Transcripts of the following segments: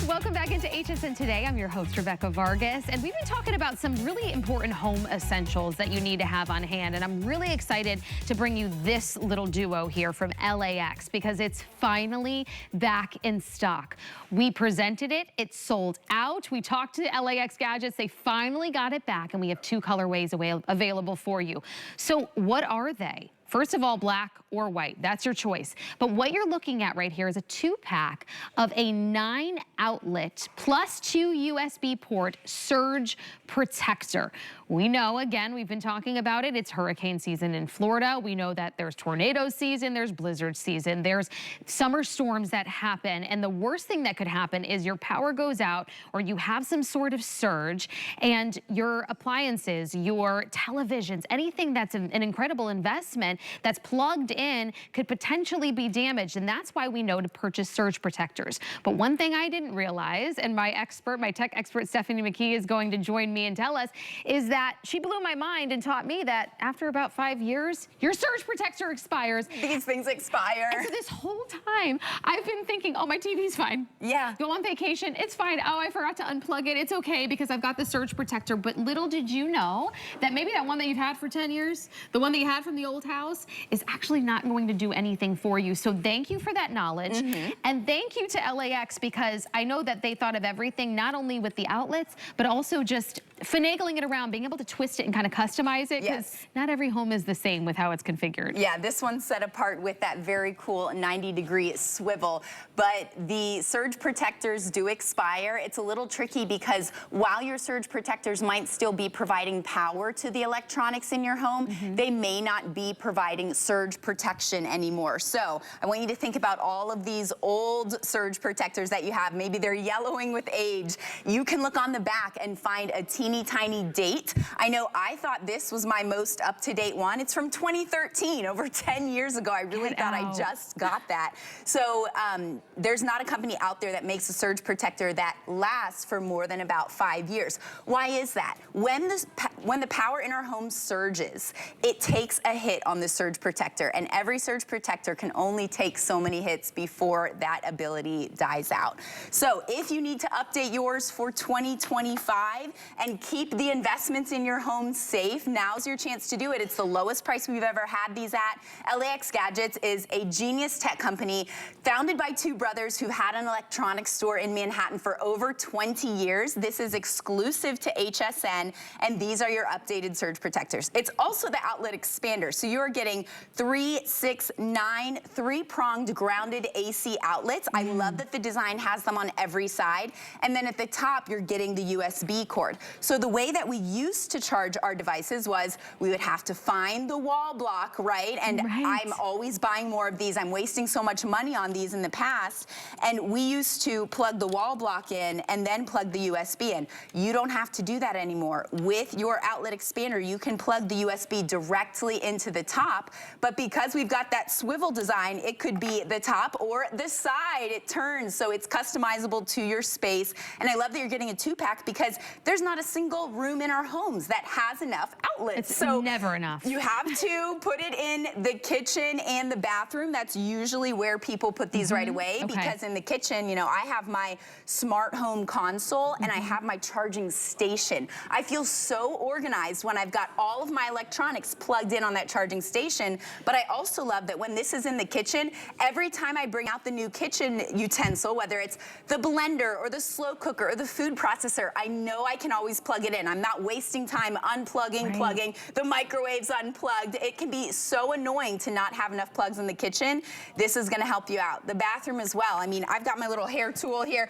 welcome back into HSN Today. I'm your host, Rebecca Vargas, and we've been talking about some really important home essentials that you need to have on hand, and I'm really excited to bring you this little duo here from LAX because it's finally back in stock. We presented it, it sold out. We talked to LAX Gadgets, they finally got it back, and we have two colorways available for you. So what are they? First of all, black or white, that's your choice. But what you're looking at right here is a 2-pack of a 9-outlet plus 2 USB port surge protector. We know, again, we've been talking about it, it's hurricane season in Florida. We know that there's tornado season, there's blizzard season, there's summer storms that happen. And the worst thing that could happen is your power goes out or you have some sort of surge and your appliances, your televisions, anything that's an incredible investment that's plugged in could potentially be damaged, and that's why we know to purchase surge protectors. But one thing I didn't realize, and my tech expert Stephanie McKee is going to join me and tell us, is that she blew my mind and taught me that after about 5 years, your surge protector expires. These things expire. And so this whole time, I've been thinking, oh, my TV's fine. Yeah. Go on vacation, it's fine. Oh, I forgot to unplug it. It's okay because I've got the surge protector. But little did you know that maybe that one that you've had for 10 years, the one that you had from the old house, is actually not going to do anything for you. So thank you for that knowledge. And thank you to LAX because I know that they thought of everything, not only with the outlets, but also just finagling it around, being able to twist it and kind of customize it, because not every home is the same with how it's configured. Yeah, this one's set apart with that very cool 90-degree swivel, but the surge protectors do expire. It's a little tricky because while your surge protectors might still be providing power to the electronics in your home, they may not be providing surge protection anymore. So I want you to think about all of these old surge protectors that you have. Maybe they're yellowing with age. You can look on the back and find a teeny tiny date. I know I thought this was my most up-to-date one. It's from 2013, over 10 years ago. I really thought I just got that. So there's not a company out there that makes a surge protector that lasts for more than about 5 years. Why is that? When the power in our home surges, it takes a hit on the surge protector, and every surge protector can only take so many hits before that ability dies out. So if you need to update yours for 2025 and keep the investments in your home safe, now's your chance to do it. It's the lowest price we've ever had these at. LAX Gadgets is a genius tech company founded by two brothers who had an electronics store in Manhattan for over 20 years. This is exclusive to HSN, and these are your updated surge protectors. It's also the outlet expander, so you're getting 3, 6, 9 3-pronged grounded AC outlets. I love that the design has them on every side. And then at the top, you're getting the USB cord. So the way that we used to charge our devices was we would have to find the wall block, right? And I'm always buying more of these. I'm wasting so much money on these in the past. And we used to plug the wall block in and then plug the USB in. You don't have to do that anymore. With your outlet expander, you can plug the USB directly into the top, but because we've got that swivel design, it could be the top or the side. It turns, so it's customizable to your space. And I love that you're getting a 2-pack because there's not a single room in our homes that has enough outlets. It's never enough. You have to put it in the kitchen and the bathroom. That's usually where people put these right away, because in the kitchen, you know, I have my smart home console and I have my charging station. I feel so organized when I've got all of my electronics plugged in on that charging station, but I also love that when this is in the kitchen, every time I bring out the new kitchen utensil, whether it's the blender or the slow cooker or the food processor, I know I can always plug it in. I'm not wasting time unplugging, plugging, the microwave's unplugged. It can be so annoying to not have enough plugs in the kitchen. This is gonna help you out. The bathroom as well. I mean, I've got my little hair tool here.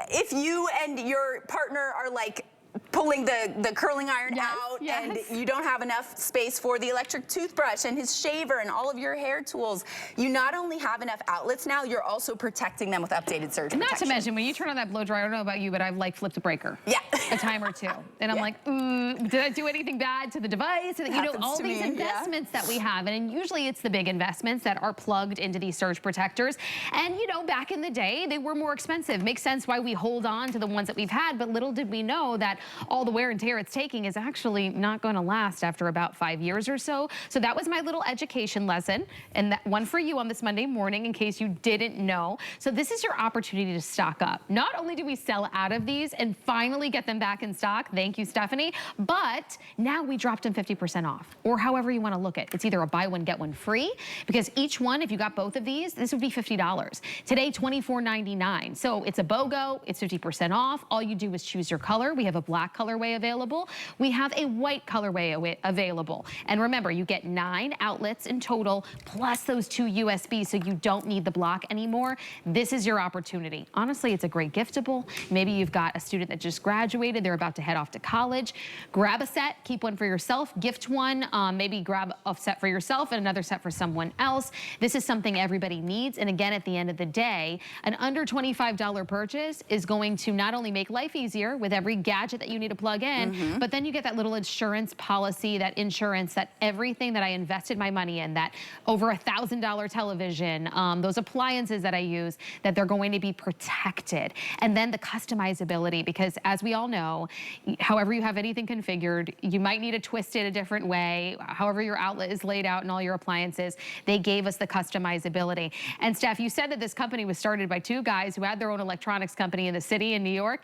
If you and your partner are like pulling the curling iron out and you don't have enough space for the electric toothbrush and his shaver and all of your hair tools, you not only have enough outlets now, you're also protecting them with updated surge protection. Not to mention, when you turn on that blow dryer, I don't know about you, but I've like flipped a breaker. Yeah. a time or two. And I'm like, ooh, did I do anything bad to the device? And, you know, all these investments that we have. And usually it's the big investments that are plugged into these surge protectors. And, you know, back in the day, they were more expensive. Makes sense why we hold on to the ones that we've had. But little did we know that all the wear and tear it's taking is actually not going to last after about 5 years or so. So that was my little education lesson. And that one for you on this Monday morning in case you didn't know. So this is your opportunity to stock up. Not only do we sell out of these and finally get them back in stock, thank you, Stephanie, but now we dropped them 50% off, or however you want to look at it. It's either a buy one, get one free, because each one, if you got both of these, this would be $50. Today, $24.99. So it's a BOGO, it's 50% off. All you do is choose your color. We have a black colorway available. We have a white colorway available. And remember, you get 9 outlets in total, plus those 2 USBs, so you don't need the block anymore. This is your opportunity. Honestly, it's a great giftable. Maybe you've got a student that just graduated, they're about to head off to college. Grab a set, keep one for yourself, gift one, maybe grab a set for yourself and another set for someone else. This is something everybody needs. And again, at the end of the day, an under $25 purchase is going to not only make life easier with every gadget that you need to plug in, but then you get that little insurance policy, that insurance, that everything that I invested my money in, that over $1,000 television, those appliances that I use, that they're going to be protected. And then the customizability, because as we all know, however you have anything configured, you might need to twist it a different way, however your outlet is laid out in all your appliances. They gave us the customizability. And Steph, you said that this company was started by 2 guys who had their own electronics company in the city in New York.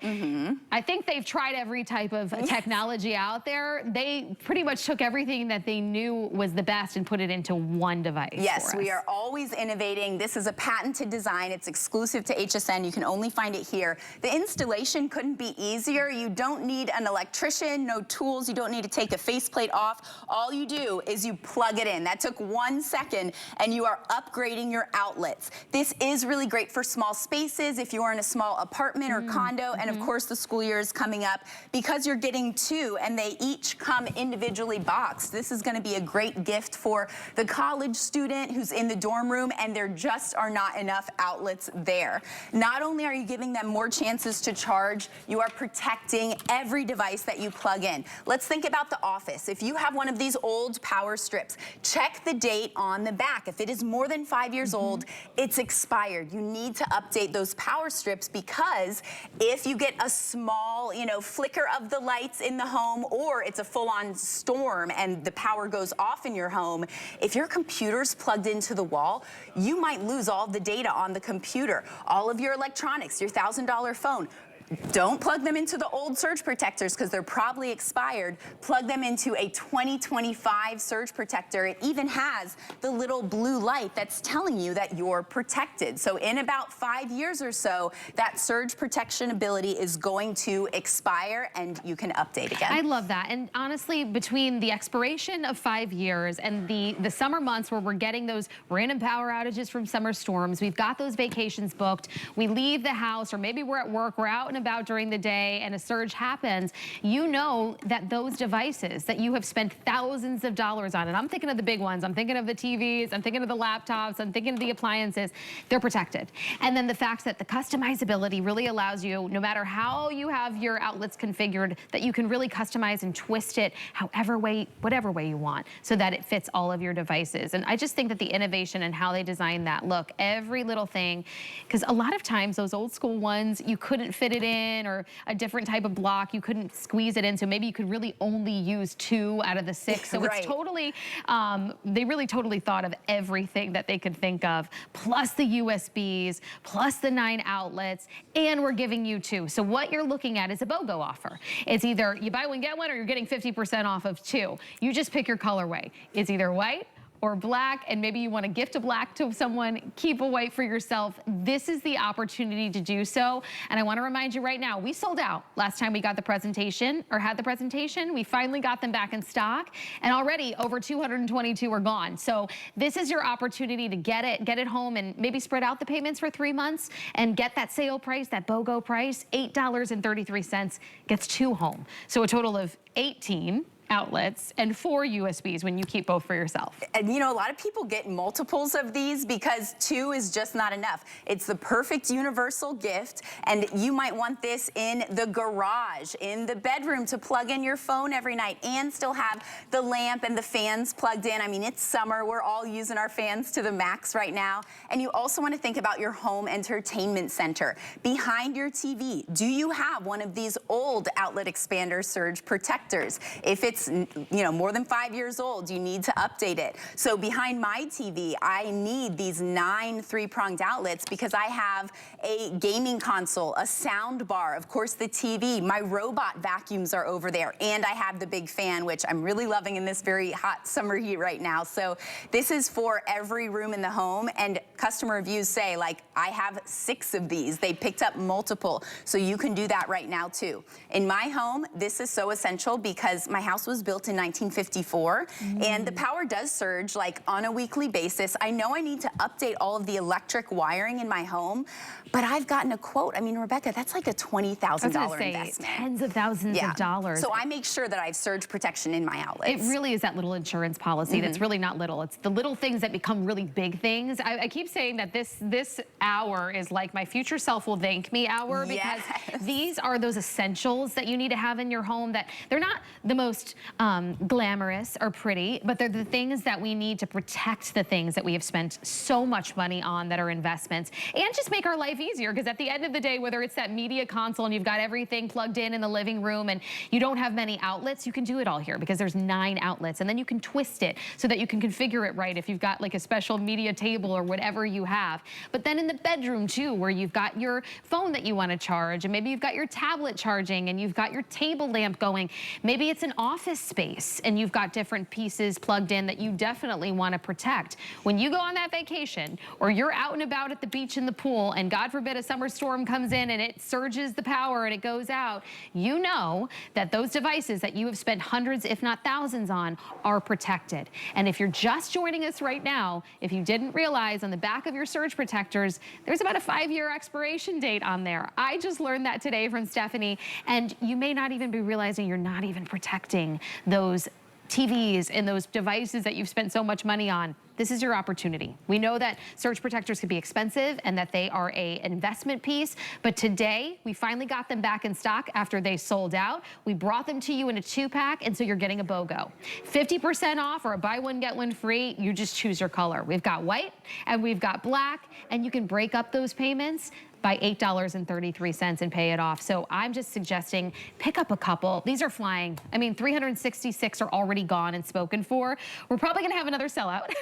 I think they've tried every type of technology out there. They pretty much took everything that they knew was the best and put it into one device. Yes, we are always innovating. This is a patented design. It's exclusive to HSN. You can only find it here. The installation couldn't be easier. You don't need an electrician, no tools. You don't need to take a faceplate off. All you do is you plug it in. That took 1 second, and you are upgrading your outlets. This is really great for small spaces, if you're in a small apartment or condo, and of course the school year is coming up. Because you're getting 2, and they each come individually boxed, this is going to be a great gift for the college student who's in the dorm room, and there just are not enough outlets there. Not only are you giving them more chances to charge, you are protecting every device that you plug in. Let's think about the office. If you have one of these old power strips, check the date on the back. If it is more than 5 years old, it's expired. You need to update those power strips, because if you get a small, you know, flicker of the lights in the home, or it's a full-on storm and the power goes off in your home, if your computer's plugged into the wall, you might lose all the data on the computer, all of your electronics, your $1,000 phone. Don't plug them into the old surge protectors, because they're probably expired. Plug them into a 2025 surge protector. It even has the little blue light that's telling you that you're protected. So in about 5 years or so, that surge protection ability is going to expire, and you can update again. I love that. And honestly, between the expiration of 5 years and the summer months where we're getting those random power outages from summer storms, we've got those vacations booked, we leave the house, or maybe we're at work, we're out and about during the day, and a surge happens, you know that those devices that you have spent thousands of dollars on, and I'm thinking of the big ones, I'm thinking of the TVs, I'm thinking of the laptops, I'm thinking of the appliances, they're protected. And then the fact that the customizability really allows you, no matter how you have your outlets configured, that you can really customize and twist it however way, whatever way you want, so that it fits all of your devices. And I just think that the innovation and how they design that look, every little thing, because a lot of times those old school ones, you couldn't fit it in, or a different type of block, you couldn't squeeze it in, so maybe you could really only use 2 out of the 6. So it's totally, they really totally thought of everything that they could think of, plus the USBs, plus the 9 outlets, and we're giving you 2. So what you're looking at is a BOGO offer. It's either you buy one, get one, or you're getting 50% off of 2. You just pick your colorway. It's either white or black, and maybe you want to gift a black to someone, keep a white for yourself. This is the opportunity to do so. And I want to remind you right now, we sold out last time we got the presentation, or had the presentation. We finally got them back in stock, and already over 222 are gone. So this is your opportunity to get it home, and maybe spread out the payments for 3 months and get that sale price, that BOGO price, $8.33 gets 2 home. So a total of 18 outlets and 4 USBs when you keep both for yourself. And you know, a lot of people get multiples of these because 2 is just not enough. It's the perfect universal gift, and you might want this in the garage, in the bedroom to plug in your phone every night and still have the lamp and the fans plugged in. I mean, it's summer. We're all using our fans to the max right now. And you also want to think about your home entertainment center. Behind your TV, do you have one of these old outlet expander surge protectors? If it's, you know, more than 5 years old, you need to update it. So behind my TV, I need these 9 3-pronged outlets because I have a gaming console, a sound bar, of course the TV, my robot vacuums are over there, and I have the big fan, which I'm really loving in this very hot summer heat right now. So this is for every room in the home, and customer reviews say, like, I have 6 of these. They picked up multiple, so you can do that right now too. In my home, this is so essential because my house was built in 1954, and the power does surge like on a weekly basis. I know I need to update all of the electric wiring in my home, but I've gotten a quote. I mean, Rebecca, that's like a $20,000 investment. Tens of thousands of dollars. So I make sure that I have surge protection in my outlets. It really is that little insurance policy that's really not little. It's the little things that become really big things. I keep saying that this hour is like my future self will thank me hour, because these are those essentials that you need to have in your home, that they're not the most glamorous or pretty, but they're the things that we need to protect the things that we have spent so much money on that are investments, and just make our life easier. Because at the end of the day, whether it's that media console and you've got everything plugged in the living room and you don't have many outlets, you can do it all here because there's 9 outlets, and then you can twist it so that you can configure it right if you've got like a special media table or whatever you have. But then in the bedroom too, where you've got your phone that you want to charge, and maybe you've got your tablet charging, and you've got your table lamp going. Maybe it's an office space and you've got different pieces plugged in that you definitely want to protect. When you go on that vacation, or you're out and about at the beach in the pool, and God forbid a summer storm comes in and it surges the power and it goes out, you know that those devices that you have spent hundreds, if not thousands on, are protected. And if you're just joining us right now, if you didn't realize, on the back of your surge protectors, there's about a 5-year expiration date on there. I just learned that today from Stephanie, and you may not even be realizing you're not even protecting those TVs and those devices that you've spent so much money on. This is your opportunity. We know that surge protectors can be expensive and that they are an investment piece, but today we finally got them back in stock after they sold out. We brought them to you in a 2-pack, and so you're getting a BOGO. 50% off, or a buy one, get one free. You just choose your color. We've got white and we've got black, and you can break up those payments by $8.33 and pay it off. So I'm just suggesting pick up a couple. These are flying. I mean, 366 are already gone and spoken for. We're probably gonna have another sellout.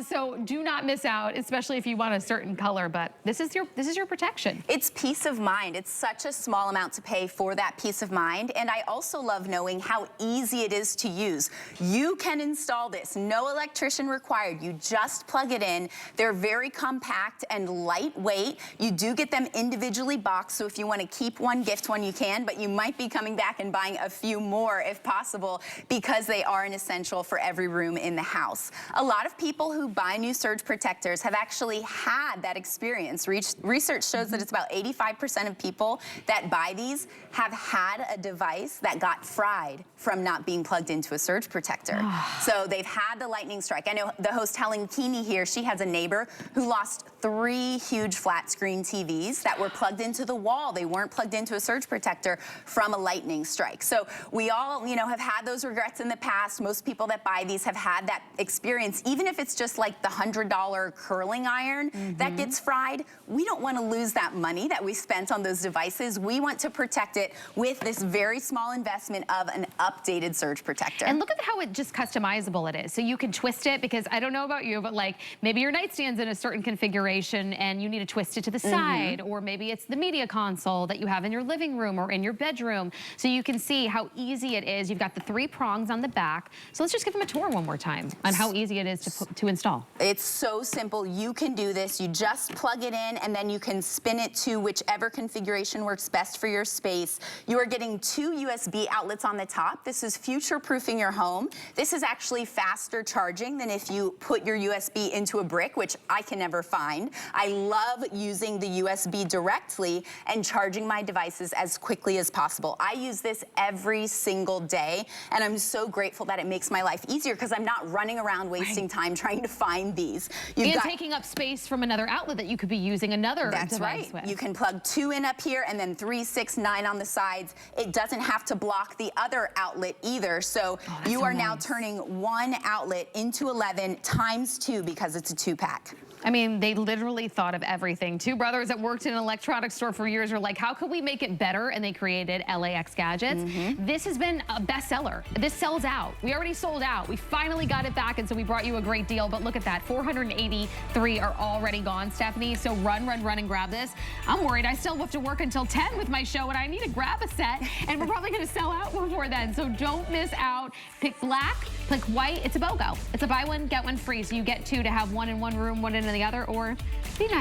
So do not miss out, especially if you want a certain color, but this is your protection. It's peace of mind. It's such a small amount to pay for that peace of mind. And I also love knowing how easy it is to use. You can install this, no electrician required. You just plug it in. They're very compact and lightweight. You do get them individually boxed, so if you want to keep one, gift one, you can, but you might be coming back and buying a few more if possible, because they are an essential for every room in the house. A lot of people who buy new surge protectors have actually had that experience. Research shows that it's about 85% of people that buy these have had a device that got fried from not being plugged into a surge protector. So they've had the lightning strike. I know the host Helen Keeney here, she has a neighbor who lost 3 huge flat screen TVs that were plugged into the wall. They weren't plugged into a surge protector from a lightning strike. So we all, you know, have had those regrets in the past. Most people that buy these have had that experience, even if it's just like the $100 curling iron that gets fried. We don't want to lose that money that we spent on those devices. We want to protect it with this very small investment of an updated surge protector. And look at how it just customizable it is. So you can twist it, because I don't know about you, but like maybe your nightstand's in a certain configuration and you need to twist it to the side, or maybe it's the media console that you have in your living room or in your bedroom. So you can see how easy it is. You've got the 3 prongs on the back. So let's just give them a tour one more time on how easy it is to install. It's so simple. You can do this. You just plug it in, and then you can spin it to whichever configuration works best for your space. You are getting 2 USB outlets on the top. This is future-proofing your home. This is actually faster charging than if you put your USB into a brick, which I can never find. find. I love using the USB directly and charging my devices as quickly as possible. I use this every single day, and I'm so grateful that it makes my life easier because I'm not running around wasting time trying to find these. And taking up space from another outlet that you could be using another That's device right. with. You can plug 2 in up here and then 3, 6, 9 on the sides. It doesn't have to block the other outlet either. So you are now turning one outlet into 11 times 2 because it's a 2-pack. I mean, they literally thought of everything. Two brothers that worked in an electronics store for years were like, how could we make it better? And they created LAX gadgets. This has been a bestseller. This sells out. We already sold out. We finally got it back, and so we brought you a great deal. But look at that, 483 are already gone, Stephanie. So run and grab this. I'm worried I still have to work until 10 with my show, and I need to grab a set, and we're probably gonna sell out before then. So don't miss out. Pick black, pick white. It's a BOGO. It's a buy one, get one free. So you get 2 to have one in one room, one in the other, or be nice.